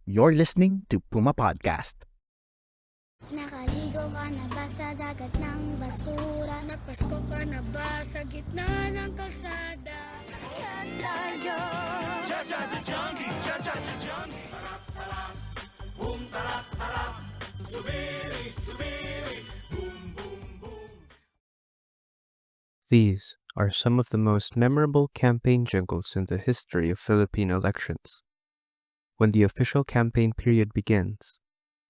You're listening to Puma Podcast. Nakaligo ka na ba sa dagat ng basura? Nagpasko ka na ba sa gitna ng kalsada? Yan tayo. These are some of the most memorable campaign jingles in the history of Philippine elections. When the official campaign period begins,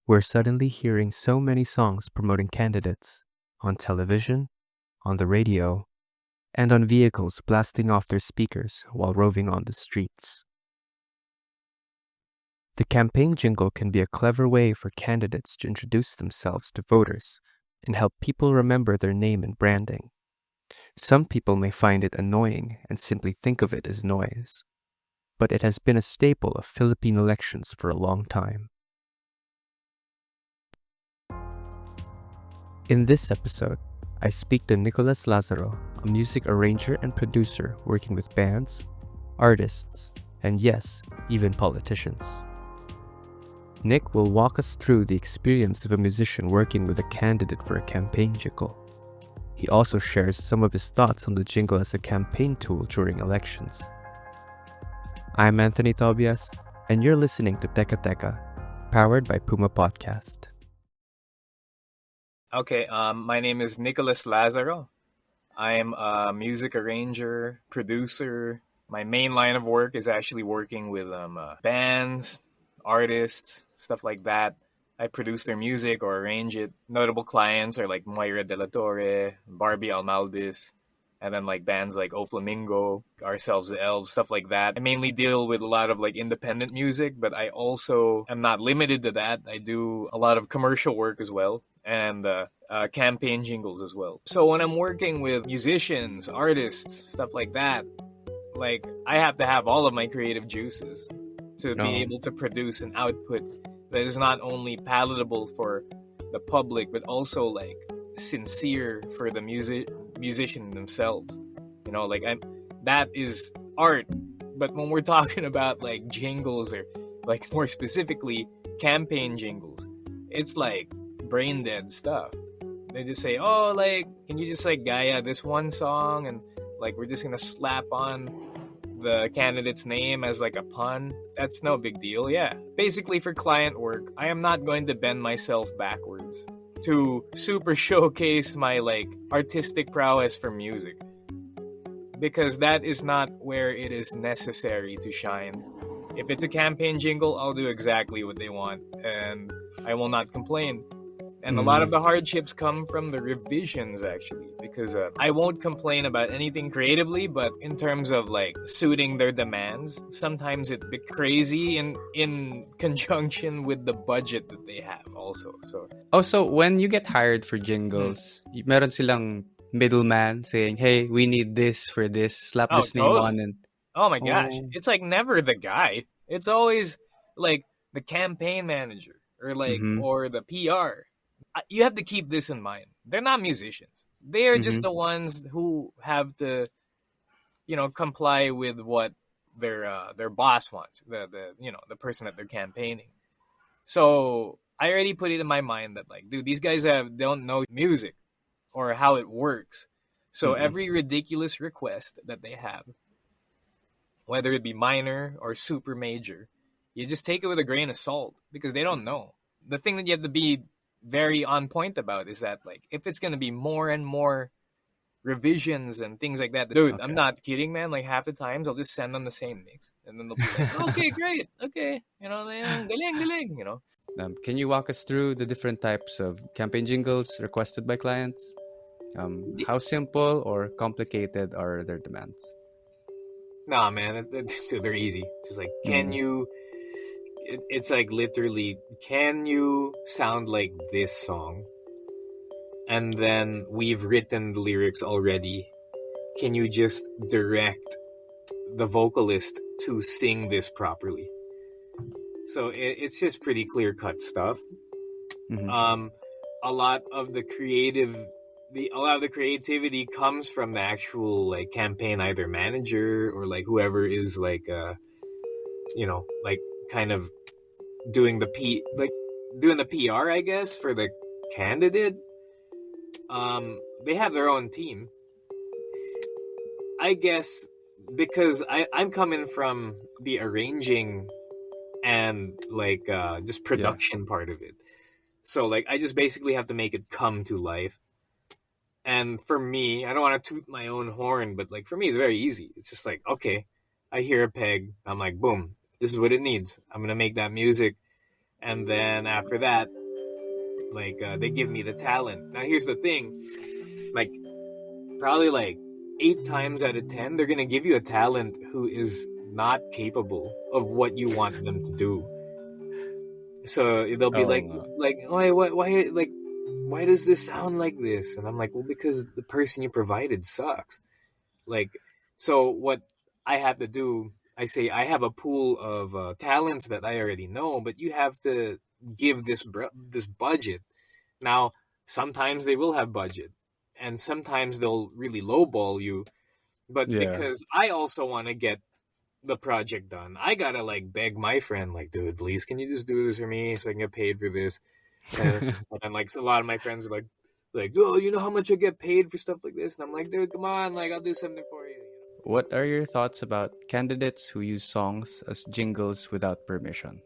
we're suddenly hearing so many songs promoting candidates on television, on the radio, and on vehicles blasting off their speakers while roving on the streets. The campaign jingle can be a clever way for candidates to introduce themselves to voters and help people remember their name and branding. Some people may find it annoying and simply think of it as noise, but it has been a staple of Philippine elections for a long time. In this episode, I speak to Nicholas Lazaro, a music arranger and producer working with bands, artists, and yes, even politicians. Nick will walk us through the experience of a musician working with a candidate for a campaign jingle. He also shares some of his thoughts on the jingle as a campaign tool during elections. I'm Anthony Tobias, and you're listening to Teka Teka, powered by Puma Podcast. Okay, my name is Nicholas Lazaro. I am a music arranger, producer. My main line of work is actually working with bands, artists, stuff like that. I produce their music or arrange it. Notable clients are like Moira De La Torre, Barbie Almalbis, and then like bands like O Flamingo, Ourselves the Elves, stuff like that. I mainly deal with a lot of like independent music, but I also am not limited to that. I do a lot of commercial work as well, and campaign jingles as well. So when I'm working with musicians, artists, stuff like that, like I have to have all of my creative juices to be able to produce an output that is not only palatable for the public, but also like sincere for the musician themselves. You know, like that is art. But when we're talking about like jingles or like more specifically campaign jingles, it's like brain dead stuff. They just say, oh, like, can you just like Gaia this one song, and like we're just gonna slap on the candidate's name as like a pun. That's no big deal. Yeah, basically for client work, I am not going to bend myself backwards to super showcase my like artistic prowess for music, because that is not where it is necessary to shine. If it's a campaign jingle, I'll do exactly what they want and I will not complain. And a lot of the hardships come from the revisions, actually, because I won't complain about anything creatively, but in terms of like suiting their demands, sometimes it be crazy in conjunction with the budget that they have also. So Also, when you get hired for jingles, meron silang middleman saying, hey, we need this for this, slap Oh, this name totally. on. And oh my gosh, Oh. it's like never the guy. It's always like the campaign manager or like or the PR. You have to keep this in mind. They're not musicians. They are just the ones who have to, you know, comply with what their boss wants. The person that they're campaigning. So I already put it in my mind that like, dude, these guys don't know music or how it works. So every ridiculous request that they have, whether it be minor or super major, you just take it with a grain of salt because they don't know. The thing that you have to be very on point about is that like if it's gonna be more and more revisions and things like that, dude, I'm not kidding, man. Like half the times I'll just send them the same mix and then they'll be like, okay, great, okay, you know, galing, you know. Can you walk us through the different types of campaign jingles requested by clients? How simple or complicated are their demands? Nah, man, they're easy. Just like, can you? It's like literally, can you sound like this song? And then we've written the lyrics already. Can you just direct the vocalist to sing this properly? So it's just pretty clear-cut stuff. A lot of the creativity comes from the actual like campaign either manager or like whoever is like like kind of doing the doing the PR, I guess, for the candidate. They have their own team. I guess because I'm coming from the arranging and like just production part of it. So like I just basically have to make it come to life. And for me, I don't want to toot my own horn, but like for me it's very easy. It's just like, okay, I hear a peg, I'm like, boom, this is what it needs. I'm gonna make that music. And then after that, like they give me the talent. Now here's the thing, like probably like 8 times out of 10 they're gonna give you a talent who is not capable of what you want them to do. So they'll be why does this sound like this? And I'm like, well, because the person you provided sucks. Like, so what I have to do, I say I have a pool of talents that I already know, but you have to give this budget. Now, sometimes they will have budget, and sometimes they'll really lowball you. But because I also want to get the project done, I gotta like beg my friend, like, dude, please, can you just do this for me so I can get paid for this? And like a lot of my friends are like, oh, you know how much I get paid for stuff like this? And I'm like, dude, come on, like I'll do something for you. What are your thoughts about candidates who use songs as jingles without permission?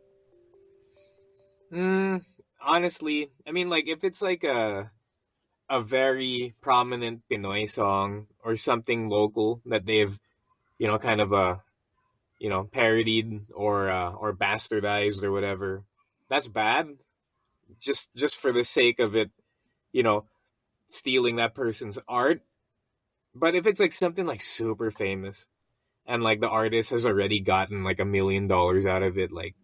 Honestly, I mean, like if it's like a very prominent Pinoy song or something local that they've, kind of parodied or bastardized or whatever, that's bad. Just for the sake of it, stealing that person's art. But if it's like something like super famous and like the artist has already gotten like $1 million out of it, like,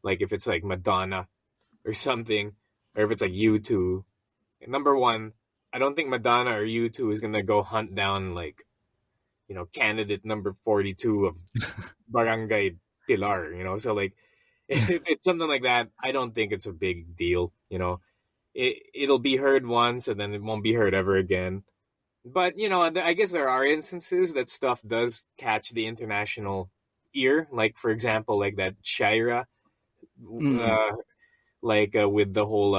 like if it's like Madonna or something, or if it's like U2, number one, I don't think Madonna or U2 is gonna go hunt down like, candidate number 42 of Barangay Pilar, so like if it's something like that, I don't think it's a big deal. It'll be heard once and then it won't be heard ever again. But I guess there are instances that stuff does catch the international ear, like for example, like that Shaira, with the whole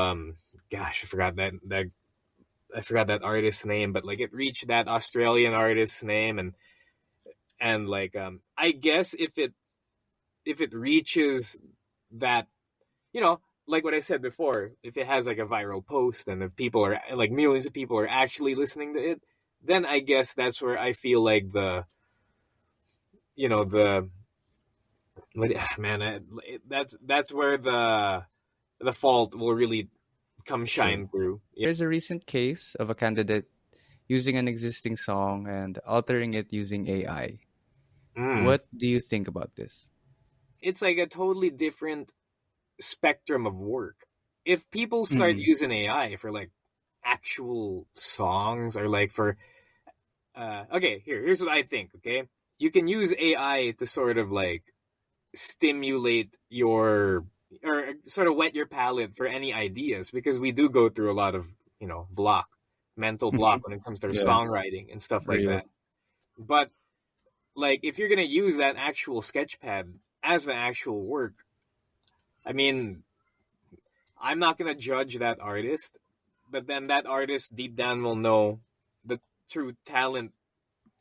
gosh, I forgot that artist's name, but like it reached that Australian artist's name, and like I guess if it reaches that, like what I said before, if it has like a viral post and if people are like millions of people are actually listening to it, then I guess that's where I feel like that's where the fault will really come shine through. There's a recent case of a candidate using an existing song and altering it using AI. What do you think about this? It's like a totally different spectrum of work. If people start using AI for like actual songs or like for okay, here's what I think, okay? You can use AI to sort of like stimulate or sort of whet your palate for any ideas, because we do go through a lot of, mental block when it comes to songwriting and stuff like that. But like if you're going to use that actual sketchpad as the actual work, I mean, I'm not going to judge that artist, but then that artist deep down will know the true talent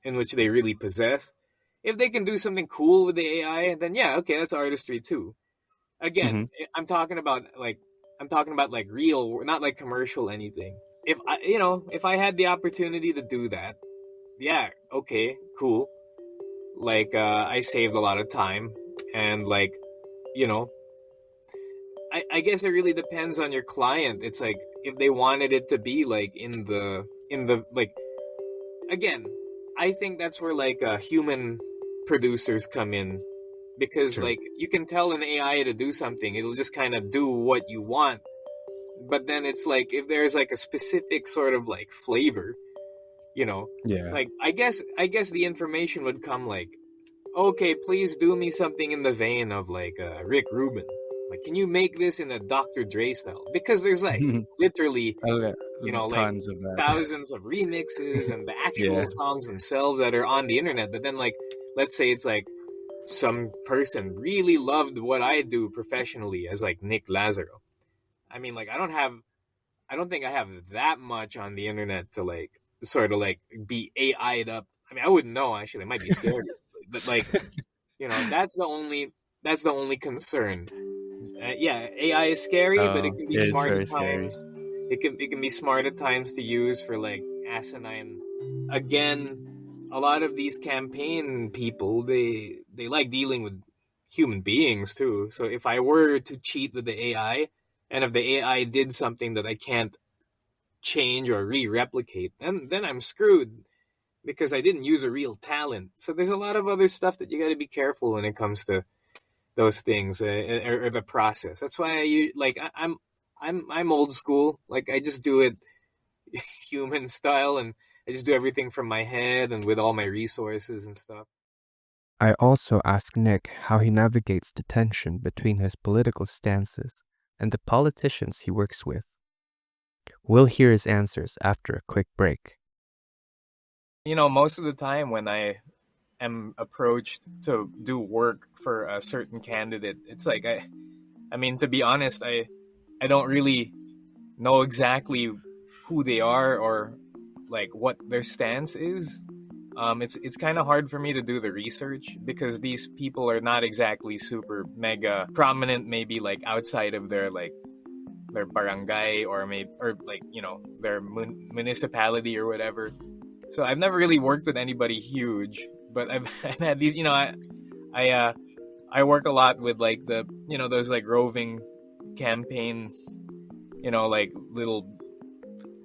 in which they really possess. If they can do something cool with the AI, then yeah, okay, that's artistry too. Again, I'm talking about like real, not like commercial anything. If I had the opportunity to do that, yeah, okay, cool. Like I saved a lot of time, and like, I guess it really depends on your client. It's like if they wanted it to be like in the like, again, I think that's where like human producers come in, because like you can tell an AI to do something, it'll just kind of do what you want. But then it's like if there's like a specific sort of like flavor, like I guess the information would come like, okay, please do me something in the vein of like Rick Rubin. Like, can you make this in a Dr. Dre style? Because there's like literally, tons of that. thousands of remixes and the actual songs themselves that are on the internet. But then like, let's say it's like some person really loved what I do professionally as like Nick Lazaro. I mean, like I don't think I have that much on the internet to like sort of like be AI'd up. I mean, I wouldn't know actually. I might be scared, but like that's the only concern. Yeah, AI is scary, but it Oh, can be it is smart very at scary. times. It can be smart at times to use for like asinine. Again, a lot of these campaign people they like dealing with human beings too. So if I were to cheat with the AI, and if the AI did something that I can't change or re-replicate, then I'm screwed because I didn't use a real talent. So there's a lot of other stuff that you got to be careful when it comes to those things, or the process. That's why I'm old school. Like I just do it human style, and I just do everything from my head and with all my resources and stuff. I also ask Nick how he navigates the tension between his political stances and the politicians he works with. We'll hear his answers after a quick break. Most of the time when I am approached to do work for a certain candidate, it's like I mean, to be honest, I don't really know exactly who they are or like what their stance is. It's kind of hard for me to do the research because these people are not exactly super mega prominent, maybe like outside of their barangay, or maybe, or like their municipality or whatever. So I've never really worked with anybody huge, but I've had these. I uh, I work a lot with like those like roving campaign, like little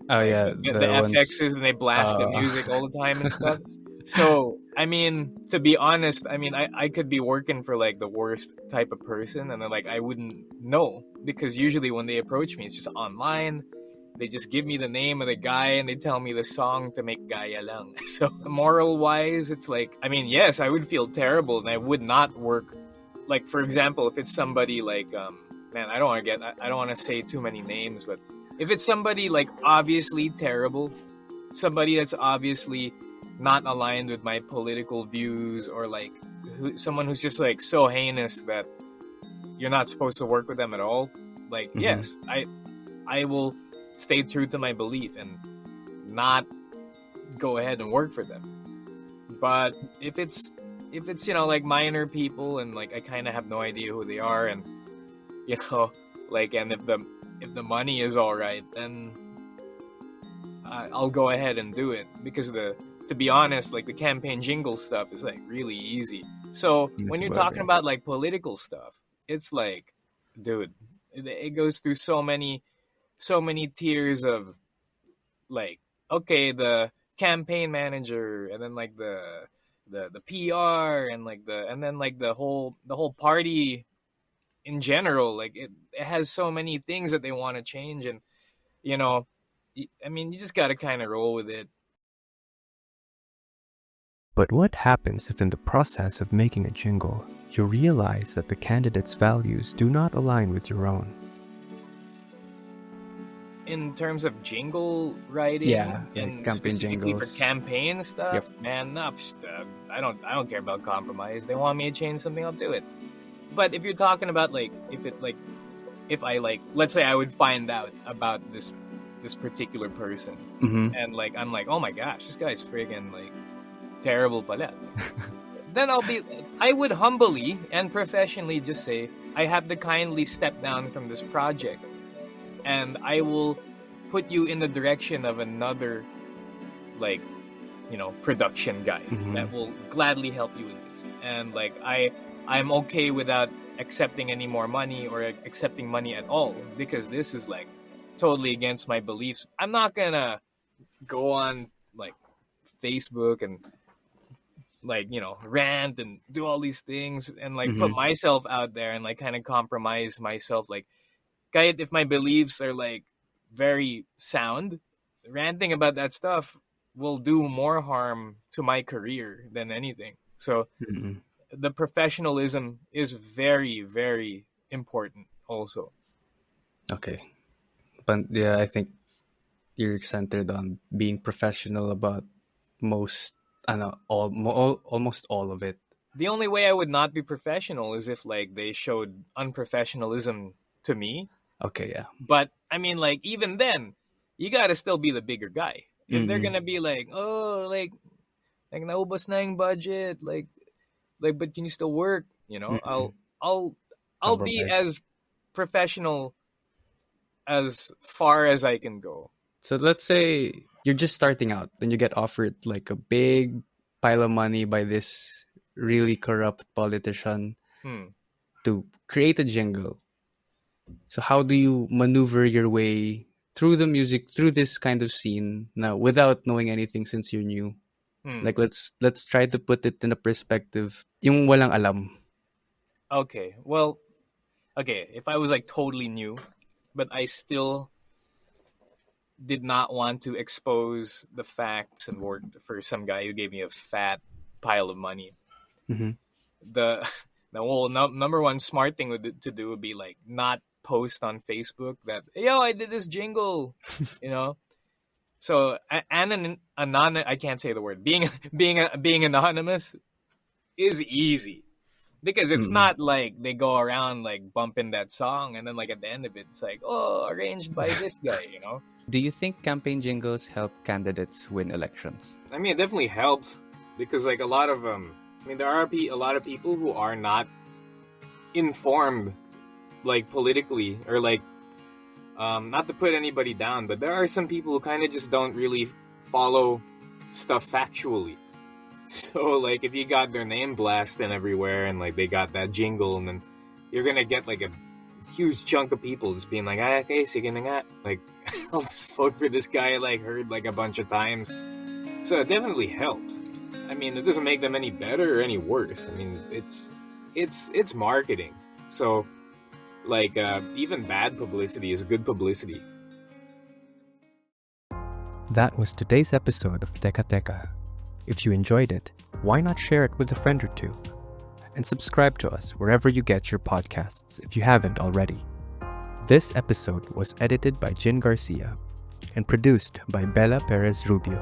Oh like yeah, the the ones. FXs, and they blast the Uh, music all the time and stuff. So, I mean, to be honest, I mean, I could be working for like the worst type of person, and then like I wouldn't know because usually when they approach me, it's just online. They just give me the name of the guy and they tell me the song to make gaya lang. So, moral wise, it's like, I mean, yes, I would feel terrible and I would not work. Like, for example, if it's somebody like, man, I don't want to say too many names, but if it's somebody like obviously terrible, somebody that's obviously not aligned with my political views, or like someone who's just like so heinous that you're not supposed to work with them at all, like mhm. yes, I will stay true to my belief and not go ahead and work for them. But if it's like minor people, and like I kind of have no idea who they are, and you know like, and if the money is all right, then I'll go ahead and do it, because to be honest, like the campaign jingle stuff is like really easy. So when Yes, you're but talking about like political stuff, it's like, dude, it goes through so many tiers of like, okay, the campaign manager, and then like the PR, and like and then like the whole party in general. Like it has so many things that they want to change, and you know I mean, you just got to kind of roll with it. But what happens if in the process of making a jingle, you realize that the candidate's values do not align with your own? In terms of jingle writing yeah, like and campaign specifically for jingles. campaign stuff, Yep. man, no, I don't care about compromise. They want me to change something, I'll do it. But if you're talking about like, if I like, let's say I would find out about this particular person, Mm-hmm. and like I'm like, oh my gosh, this guy's friggin' like terrible pala. Then I would humbly and professionally just say, I have to kindly step down from this project, and I will put you in the direction of another, like, production guy Mm-hmm. that will gladly help you with this. And like I'm okay without accepting any more money, or accepting money at all, because this is like totally against my beliefs. I'm not gonna go on like Facebook and like rant and do all these things, and like put Mm-hmm. myself out there, and like kind of compromise myself. Like, kahit if my beliefs are like very sound, ranting about that stuff will do more harm to my career than anything. So Mm-hmm. the professionalism is very, very important also. Okay, but yeah, I think you're centered on being professional about most, I know, almost all of it. The only way I would not be professional is if like they showed unprofessionalism to me. Okay, yeah. But I mean, like even then, you gotta still be the bigger guy. If they're Mm-hmm. gonna be like, oh, like naubos na yung budget, like, but can you still work? You know, Mm-hmm. I'll be Compromise. as professional as far as I can go. So let's say you're just starting out, then you get offered like a big pile of money by this really corrupt politician Hmm. to create a jingle. So how do you maneuver your way through the music, through this kind of scene now without knowing anything since you're new? Hmm. Like let's try to put it in a perspective, yung walang alam. Okay. Well, okay. If I was like totally new, but I still did not want to expose the facts and work for some guy who gave me a fat pile of money. Mhm. The whole number one smart thing to do would be like not post on Facebook that yo I did this jingle, you know. So I can't say the word being anonymous is easy because it's Mm-mm. not like they go around like bumping that song and then like at the end of it it's like oh arranged by this guy, you know. Do you think campaign jingles help candidates win elections? I mean, it definitely helps because like a lot of I mean, there are a lot of people who are not informed, like politically or like, not to put anybody down, but there are some people who kind of just don't really follow stuff factually. So like, if you got their name blasted everywhere and like they got that jingle, and then you're gonna get like a huge chunk of people just being like, ah, okay, sige na nga. Like, I'll just vote for this guy I like heard like a bunch of times. So it definitely helps. I mean, it doesn't make them any better or any worse. I mean, it's marketing. So, like, even bad publicity is good publicity. That was today's episode of Teka Teka. If you enjoyed it, why not share it with a friend or two? And subscribe to us wherever you get your podcasts if you haven't already. This episode was edited by Jin Garcia and produced by Bella Perez Rubio.